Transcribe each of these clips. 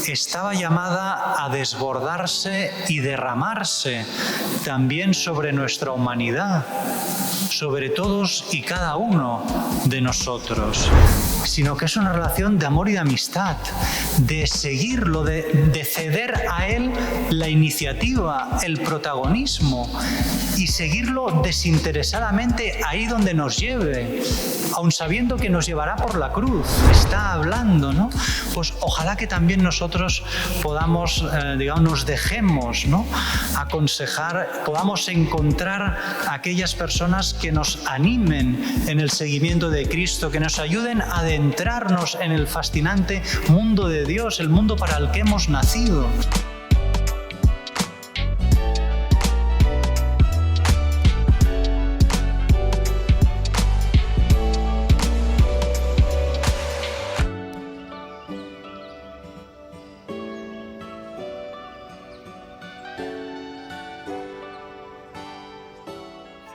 estaba llamada a desbordarse y derramarse también sobre nuestra humanidad, sobre todos y cada uno de nosotros, sino que es una relación de amor y de amistad, de seguirlo, de ceder a Él la iniciativa, el protagonismo y seguirlo desinteresadamente ahí donde nos lleve, aun sabiendo que nos llevará por la cruz. Está hablando, ¿no? Pues ojalá que también nosotros podamos, nos dejemos, ¿no?, aconsejar, podamos encontrar aquellas personas que nos animen en el seguimiento de Cristo, que nos ayuden a adentrarnos en el fascinante mundo de Dios, el mundo para el que hemos nacido.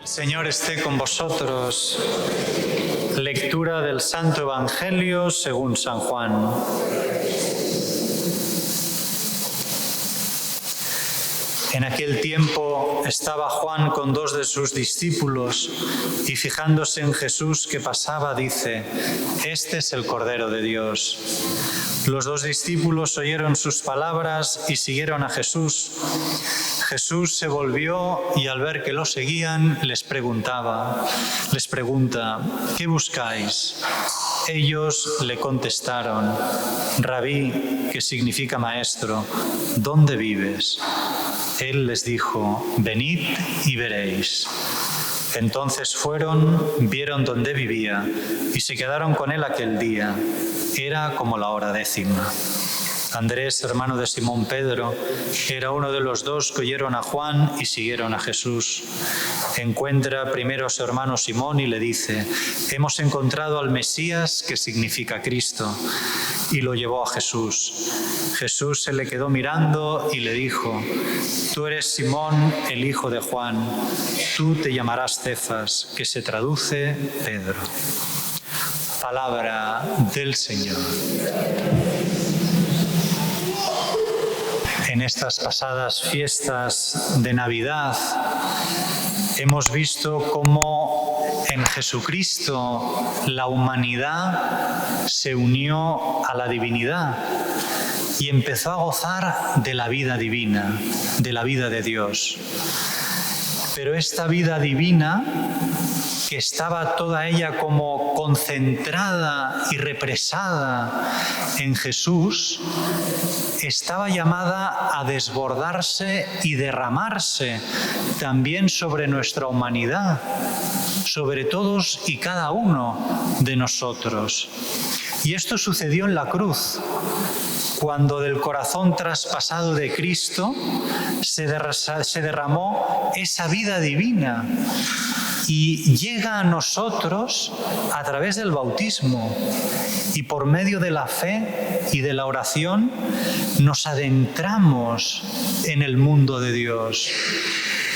El Señor esté con vosotros. Lectura del Santo Evangelio según San Juan. En aquel tiempo estaba Juan con 2 de sus discípulos y fijándose en Jesús que pasaba, dice: «Este es el Cordero de Dios». Los 2 discípulos oyeron sus palabras y siguieron a Jesús. Jesús se volvió y al ver que lo seguían les pregunta: «¿Qué buscáis?». Ellos le contestaron: «Rabí», que significa maestro, «¿dónde vives?». Él les dijo: «Venid y veréis». Entonces fueron, vieron dónde vivía y se quedaron con él aquel día. Era como la hora 10:00. Andrés, hermano de Simón Pedro, era uno de los 2 que oyeron a Juan y siguieron a Jesús. Encuentra primero a su hermano Simón y le dice: «Hemos encontrado al Mesías», que significa Cristo, y lo llevó a Jesús. Jesús se le quedó mirando y le dijo: «Tú eres Simón, el hijo de Juan, tú te llamarás Cefas», que se traduce Pedro. Palabra del Señor. En estas pasadas fiestas de Navidad hemos visto cómo en Jesucristo la humanidad se unió a la divinidad y empezó a gozar de la vida divina, de la vida de Dios. Pero esta vida divina, que estaba toda ella como concentrada y represada en Jesús, estaba llamada a desbordarse y derramarse también sobre nuestra humanidad, sobre todos y cada uno de nosotros. Y esto sucedió en la cruz, cuando del corazón traspasado de Cristo se derramó esa vida divina y llega a nosotros a través del bautismo, y por medio de la fe y de la oración nos adentramos en el mundo de Dios,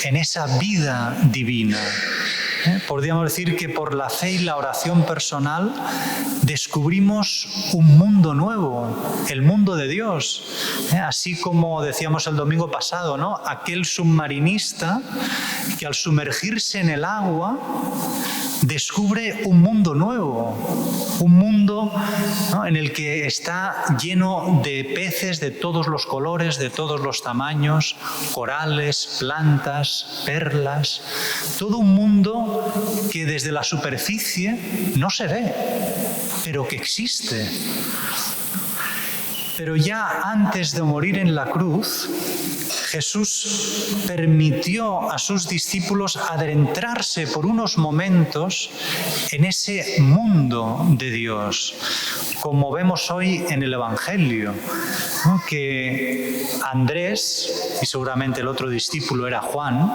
en esa vida divina. Podríamos decir que por la fe y la oración personal descubrimos un mundo nuevo, el mundo de Dios. Así como decíamos el domingo pasado, ¿no?, aquel submarinista que al sumergirse en el agua descubre un mundo nuevo, un mundo, ¿no?, en el que está lleno de peces de todos los colores, de todos los tamaños, corales, plantas, perlas, todo un mundo que desde la superficie no se ve, pero que existe. Pero ya antes de morir en la cruz, Jesús permitió a sus discípulos adentrarse por unos momentos en ese mundo de Dios, como vemos hoy en el Evangelio, ¿no?, que Andrés, y seguramente el otro discípulo era Juan,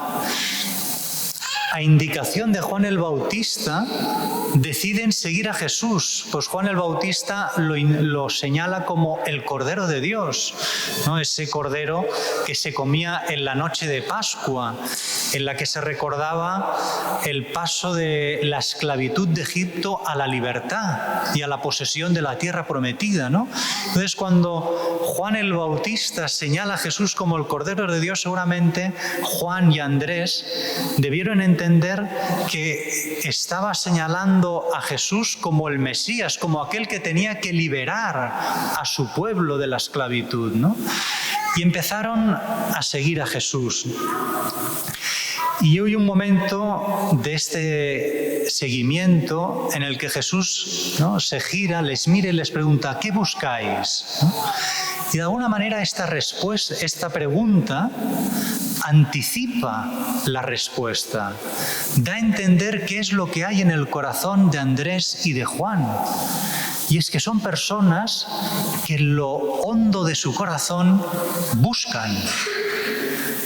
a indicación de Juan el Bautista, deciden seguir a Jesús. Pues Juan el Bautista lo señala como el Cordero de Dios, ¿no? Ese Cordero que se comía en la noche de Pascua, en la que se recordaba el paso de la esclavitud de Egipto a la libertad y a la posesión de la tierra prometida, ¿no? Entonces, cuando Juan el Bautista señala a Jesús como el Cordero de Dios, seguramente Juan y Andrés debieron entender que estaba señalando a Jesús como el Mesías, como aquel que tenía que liberar a su pueblo de la esclavitud, ¿no? Y empezaron a seguir a Jesús. Y hay un momento de este seguimiento en el que Jesús, ¿no?, se gira, les mira y les pregunta: ¿qué buscáis? ¿No? Y de alguna manera esta pregunta anticipa la respuesta, da a entender qué es lo que hay en el corazón de Andrés y de Juan. Y es que son personas que en lo hondo de su corazón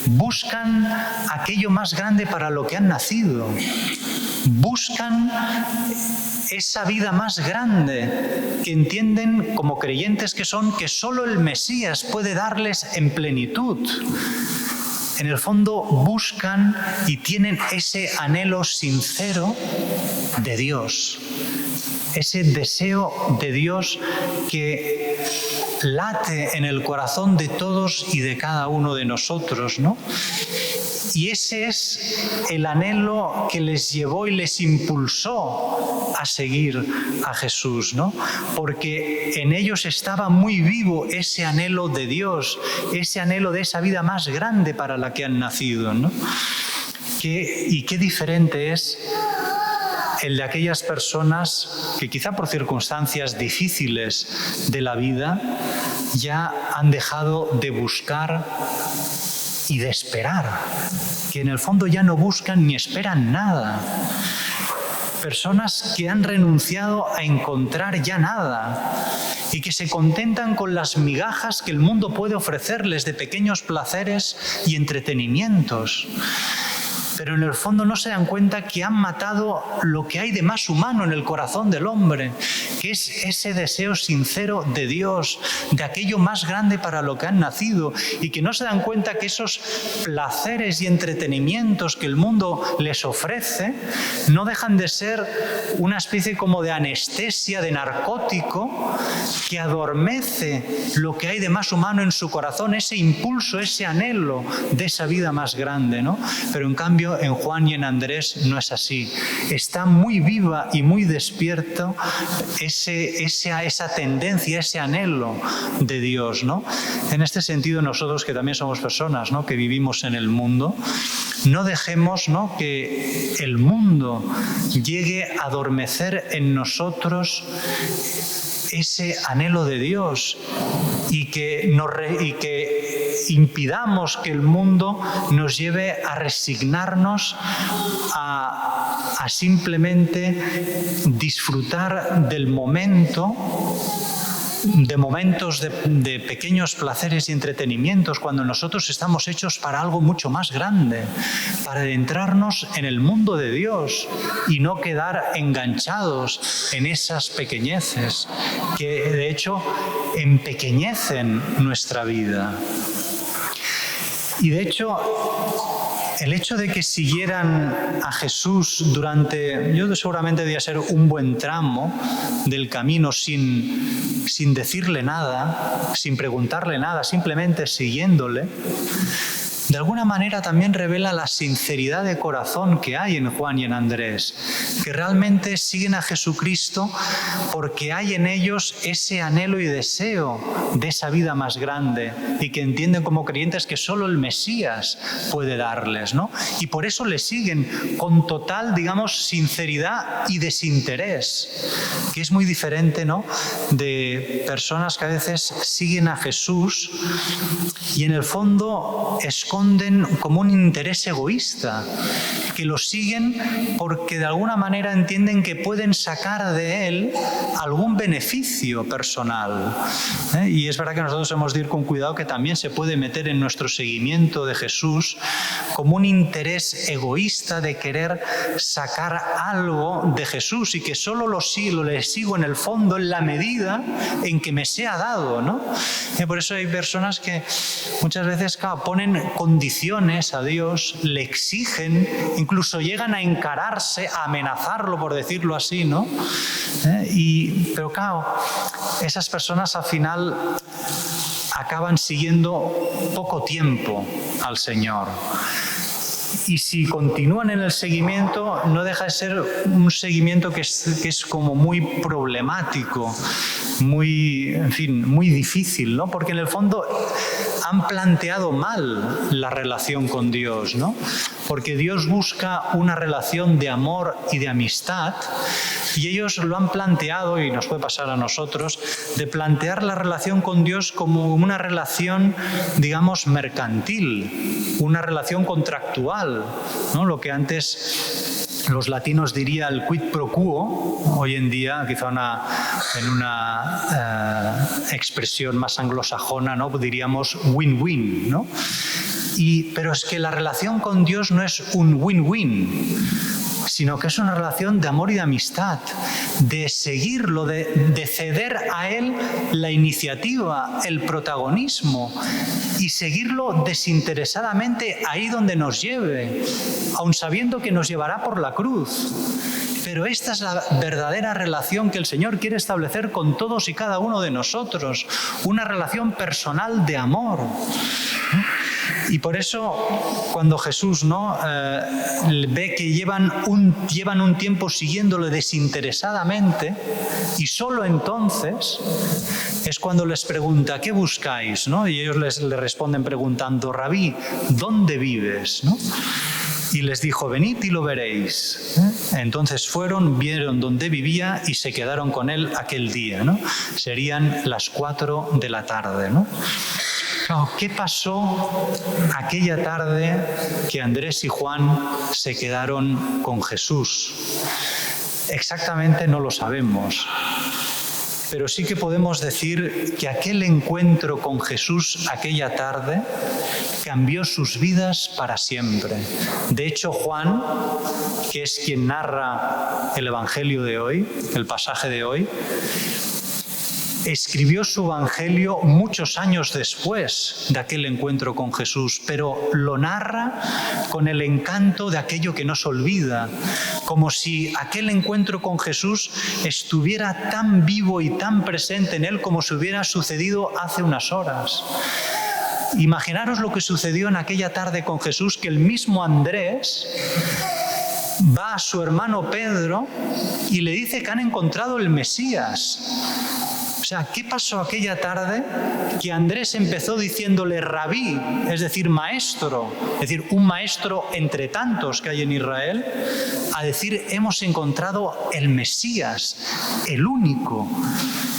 buscan aquello más grande para lo que han nacido, buscan esa vida más grande que entienden como creyentes que son, que solo el Mesías puede darles en plenitud. En el fondo buscan y tienen ese anhelo sincero de Dios, ese deseo de Dios que late en el corazón de todos y de cada uno de nosotros, ¿no? Y ese es el anhelo que les llevó y les impulsó a seguir a Jesús, ¿no? Porque en ellos estaba muy vivo ese anhelo de Dios, ese anhelo de esa vida más grande para la que han nacido, ¿no? Y qué diferente es el de aquellas personas que quizá por circunstancias difíciles de la vida ya han dejado de buscar y de esperar, que en el fondo ya no buscan ni esperan nada. Personas que han renunciado a encontrar ya nada y que se contentan con las migajas que el mundo puede ofrecerles de pequeños placeres y entretenimientos. Pero en el fondo no se dan cuenta que han matado lo que hay de más humano en el corazón del hombre, que es ese deseo sincero de Dios, de aquello más grande para lo que han nacido, y que no se dan cuenta que esos placeres y entretenimientos que el mundo les ofrece no dejan de ser una especie como de anestesia, de narcótico, que adormece lo que hay de más humano en su corazón, ese impulso, ese anhelo de esa vida más grande, ¿no? Pero en cambio en Juan y en Andrés no es así. Está muy viva y muy despierto esa tendencia, ese anhelo de Dios, ¿no? En este sentido, nosotros que también somos personas, ¿no?, que vivimos en el mundo, no dejemos, ¿no?, que el mundo llegue a adormecer en nosotros ese anhelo de Dios y que impidamos que el mundo nos lleve a resignarnos a simplemente disfrutar del momento, de momentos de pequeños placeres y entretenimientos, cuando nosotros estamos hechos para algo mucho más grande, para adentrarnos en el mundo de Dios y no quedar enganchados en esas pequeñeces que de hecho empequeñecen nuestra vida. Y de hecho, el hecho de que siguieran a Jesús durante, yo seguramente debía ser un buen tramo del camino sin decirle nada, sin preguntarle nada, simplemente siguiéndole, de alguna manera también revela la sinceridad de corazón que hay en Juan y en Andrés, que realmente siguen a Jesucristo porque hay en ellos ese anhelo y deseo de esa vida más grande y que entienden como creyentes que solo el Mesías puede darles, ¿no? Y por eso le siguen con total, digamos, sinceridad y desinterés, que es muy diferente, ¿no?, de personas que a veces siguen a Jesús y en el fondo esconden esconden como un interés egoísta, que lo siguen porque de alguna manera entienden que pueden sacar de él algún beneficio personal. Y es verdad que nosotros hemos de ir con cuidado, que también se puede meter en nuestro seguimiento de Jesús como un interés egoísta de querer sacar algo de Jesús y que solo le sigo en el fondo en la medida en que me sea dado, ¿no? Y por eso hay personas que muchas veces, claro, ponen condiciones a Dios, le exigen, incluso llegan a encararse, a amenazarlo, por decirlo así, ¿no? Pero claro, esas personas al final acaban siguiendo poco tiempo al Señor. Y si continúan en el seguimiento, no deja de ser un seguimiento que es como muy problemático, muy difícil, ¿no? Porque en el fondo han planteado mal la relación con Dios, ¿no? Porque Dios busca una relación de amor y de amistad, y ellos lo han planteado, y nos puede pasar a nosotros, de plantear la relación con Dios como una relación, digamos, mercantil, una relación contractual, ¿no? Lo que antes los latinos dirían el quid pro quo, hoy en día quizá en una expresión más anglosajona, ¿no? Diríamos win-win, ¿no? Pero es que la relación con Dios no es un win-win, sino que es una relación de amor y de amistad, de seguirlo, de ceder a Él la iniciativa, el protagonismo, y seguirlo desinteresadamente ahí donde nos lleve, aun sabiendo que nos llevará por la cruz. Pero esta es la verdadera relación que el Señor quiere establecer con todos y cada uno de nosotros, una relación personal de amor. Y por eso, cuando Jesús ve que llevan un tiempo siguiéndole desinteresadamente, y solo entonces es cuando les pregunta, ¿qué buscáis? ¿No? Y ellos le responden preguntando, Rabí, ¿dónde vives? ¿No? Y les dijo, venid y lo veréis. Entonces fueron, vieron dónde vivía y se quedaron con él aquel día, ¿no? Serían las 4 de la tarde, ¿no? ¿Qué pasó aquella tarde que Andrés y Juan se quedaron con Jesús? Exactamente no lo sabemos, pero sí que podemos decir que aquel encuentro con Jesús aquella tarde cambió sus vidas para siempre. De hecho, Juan, que es quien narra el Evangelio de hoy, el pasaje de hoy, escribió su Evangelio muchos años después de aquel encuentro con Jesús, pero lo narra con el encanto de aquello que no se olvida, como si aquel encuentro con Jesús estuviera tan vivo y tan presente en él como si hubiera sucedido hace unas horas. Imaginaros lo que sucedió en aquella tarde con Jesús, que el mismo Andrés va a su hermano Pedro y le dice que han encontrado el Mesías. O sea, ¿qué pasó aquella tarde que Andrés empezó diciéndole rabí, es decir, maestro, es decir, un maestro entre tantos que hay en Israel, a decir hemos encontrado el Mesías, el único?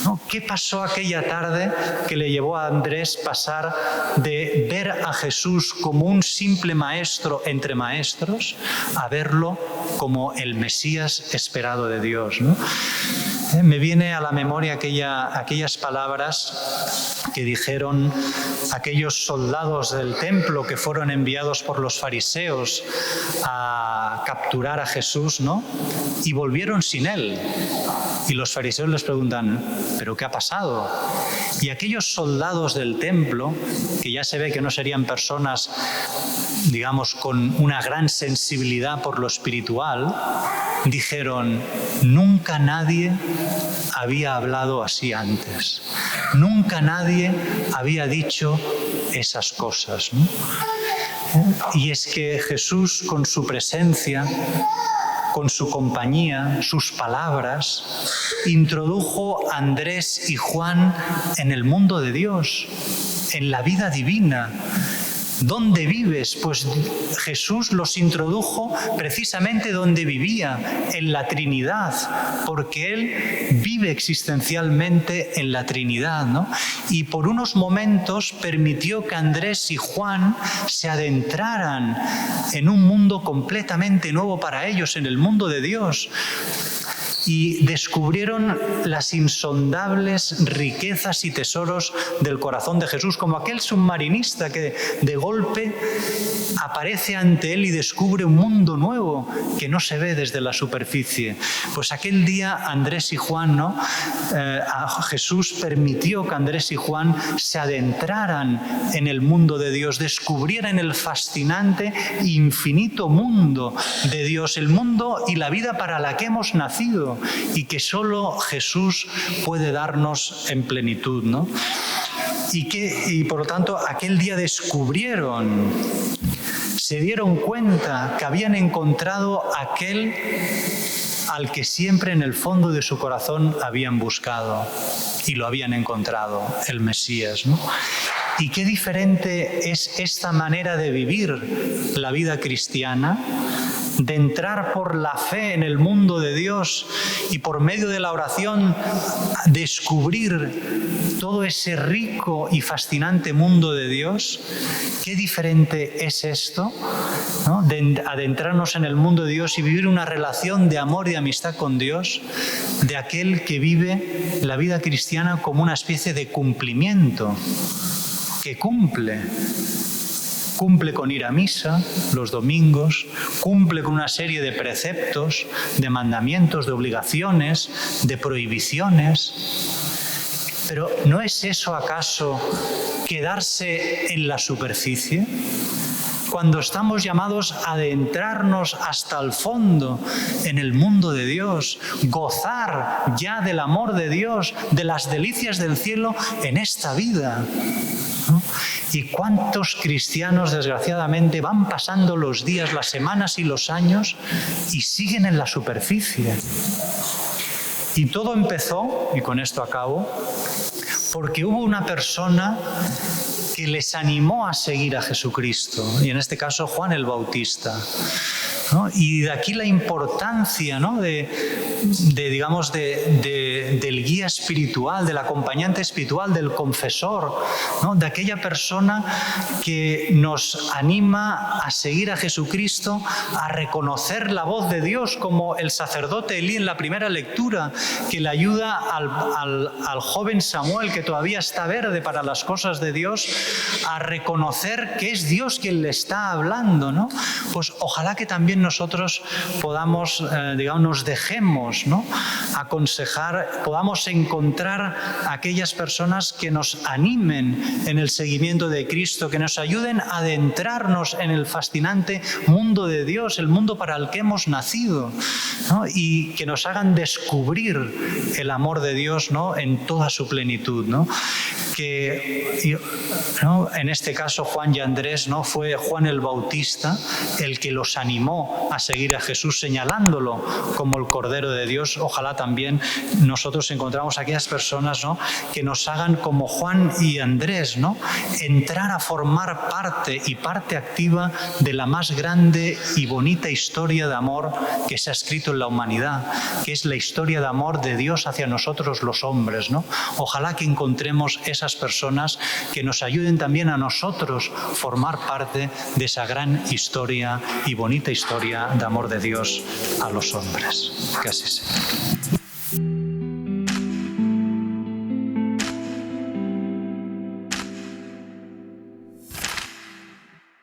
¿No? ¿Qué pasó aquella tarde que le llevó a Andrés pasar de ver a Jesús como un simple maestro entre maestros a verlo como el Mesías esperado de Dios, ¿no? Me viene a la memoria aquellas palabras que dijeron aquellos soldados del templo que fueron enviados por los fariseos a capturar a Jesús, ¿no? Y volvieron sin él. Y los fariseos les preguntan, ¿pero qué ha pasado? Y aquellos soldados del templo, que ya se ve que no serían personas, digamos, con una gran sensibilidad por lo espiritual, dijeron, nunca nadie había hablado así antes. Nunca nadie había dicho esas cosas, ¿no? Y es que Jesús, con su presencia, con su compañía, sus palabras, introdujo a Andrés y Juan en el mundo de Dios, en la vida divina. ¿Dónde vives? Pues Jesús los introdujo precisamente donde vivía, en la Trinidad, porque Él vive existencialmente en la Trinidad, ¿no? Y por unos momentos permitió que Andrés y Juan se adentraran en un mundo completamente nuevo para ellos, en el mundo de Dios. Y descubrieron las insondables riquezas y tesoros del corazón de Jesús, como aquel submarinista que de golpe aparece ante él y descubre un mundo nuevo que no se ve desde la superficie. Pues aquel día Andrés y Juan, ¿no? Jesús permitió que Andrés y Juan se adentraran en el mundo de Dios, descubrieran el fascinante e infinito mundo de Dios, el mundo y la vida para la que hemos nacido y que solo Jesús puede darnos en plenitud, ¿no? Y por lo tanto aquel día descubrieron, se dieron cuenta que habían encontrado aquel al que siempre en el fondo de su corazón habían buscado y lo habían encontrado, el Mesías, ¿no? Y qué diferente es esta manera de vivir la vida cristiana, de entrar por la fe en el mundo de Dios y por medio de la oración descubrir todo ese rico y fascinante mundo de Dios. Qué diferente es esto, ¿no? De adentrarnos en el mundo de Dios y vivir una relación de amor y de amistad con Dios, de aquel que vive la vida cristiana como una especie de cumplimiento, que cumple con ir a misa los domingos, cumple con una serie de preceptos, de mandamientos, de obligaciones, de prohibiciones. Pero ¿no es eso acaso quedarse en la superficie? Cuando estamos llamados a adentrarnos hasta el fondo en el mundo de Dios, gozar ya del amor de Dios, de las delicias del cielo en esta vida, ¿no? ¿Y cuántos cristianos, desgraciadamente, van pasando los días, las semanas y los años y siguen en la superficie? Y todo empezó, y con esto acabo, porque hubo una persona que les animó a seguir a Jesucristo, y en este caso Juan el Bautista, ¿no? Y de aquí la importancia, ¿no? del guía espiritual, del acompañante espiritual, del confesor, ¿no? De aquella persona que nos anima a seguir a Jesucristo, a reconocer la voz de Dios, como el sacerdote Elí en la primera lectura, que le ayuda al joven Samuel, que todavía está verde para las cosas de Dios, a reconocer que es Dios quien le está hablando, ¿no? Pues ojalá que también nosotros podamos, nos dejemos, ¿no? Aconsejar, podamos encontrar aquellas personas que nos animen en el seguimiento de Cristo, que nos ayuden a adentrarnos en el fascinante mundo de Dios, el mundo para el que hemos nacido, ¿no? Y que nos hagan descubrir el amor de Dios, ¿no? En toda su plenitud, ¿no? ¿No? En este caso Juan y Andrés, ¿no? Fue Juan el Bautista el que los animó a seguir a Jesús, señalándolo como el Cordero de Dios. Ojalá también nosotros encontramos aquellas personas, ¿no? Que nos hagan como Juan y Andrés, ¿no? Entrar a formar parte activa de la más grande y bonita historia de amor que se ha escrito en la humanidad, que es la historia de amor de Dios hacia nosotros los hombres, ¿no? Ojalá que encontremos esas personas que nos ayuden también a nosotros formar parte de esa gran historia y bonita historia de amor de Dios a los hombres. Que así sea.